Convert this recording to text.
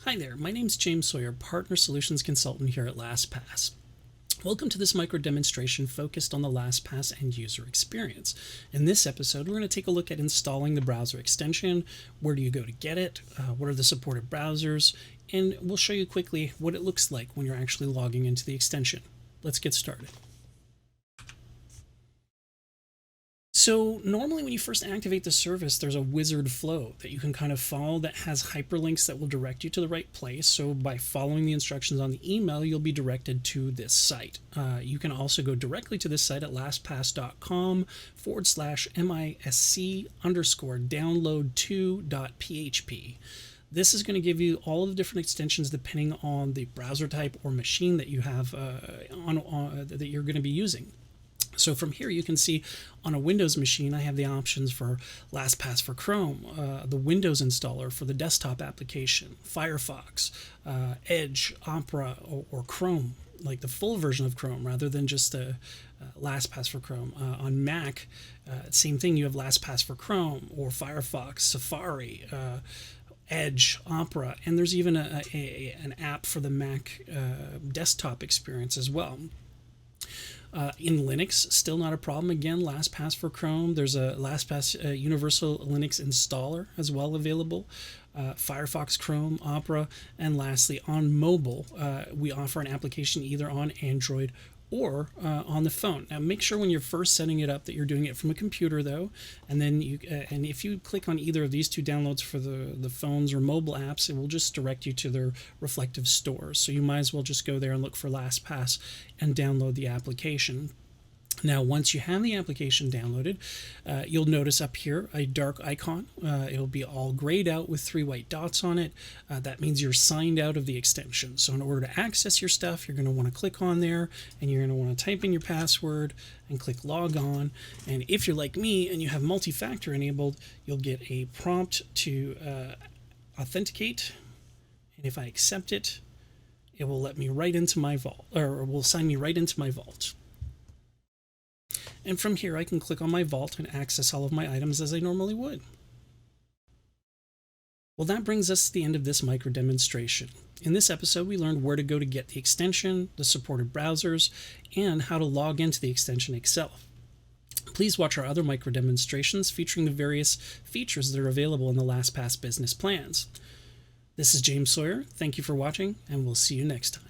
Hi there, my name is James Sawyer, Partner Solutions Consultant here at LastPass. Welcome to this micro demonstration focused on the LastPass end user experience. In this episode, we're going to take a look at installing the browser extension. Where do you go to get it? What are the supported browsers? And we'll show you quickly what it looks like when you're actually logging into the extension. Let's get started. So normally when you first activate the service, there's a wizard flow that you can kind of follow that has hyperlinks that will direct you to the right place. So by following the instructions on the email, you'll be directed to this site. You can also go directly to this site at lastpass.com/misc_download2.php. This is going to give you all of the different extensions depending on the browser type or machine that you have that you're going to be using. So from here you can see on a Windows machine I have the options for LastPass for Chrome, the Windows installer for the desktop application, Firefox, Edge, Opera, or Chrome, like the full version of Chrome rather than just the LastPass for Chrome. On Mac, same thing, you have LastPass for Chrome or Firefox, Safari, Edge, Opera, and there's even an app for the Mac desktop experience as well. In Linux, still not a problem. Again, LastPass for Chrome. There's a LastPass Universal Linux installer as well available. Firefox, Chrome, Opera, and lastly, on mobile, we offer an application either on Android or on the phone. Now, make sure when you're first setting it up that you're doing it from a computer, though, and then and if you click on either of these two downloads for the phones or mobile apps, it will just direct you to their reflective stores. So you might as well just go there and look for LastPass and download the application. Now, once you have the application downloaded, you'll notice up here a dark icon. It'll be all grayed out with 3 white dots on it. That means you're signed out of the extension. So in order to access your stuff, you're going to want to click on there, and you're going to want to type in your password and click log on. And if you're like me and you have multi-factor enabled, you'll get a prompt to authenticate. And if I accept it, it will let me right into my vault, or will sign me right into my vault. And from here I can click on my vault and access all of my items as I normally would. Well, that brings us to the end of this micro demonstration. In this episode, we learned where to go to get the extension, the supported browsers, and how to log into the extension itself. Please watch our other micro demonstrations featuring the various features that are available in the LastPass business plans. This is James Sawyer. Thank you for watching, and we'll see you next time.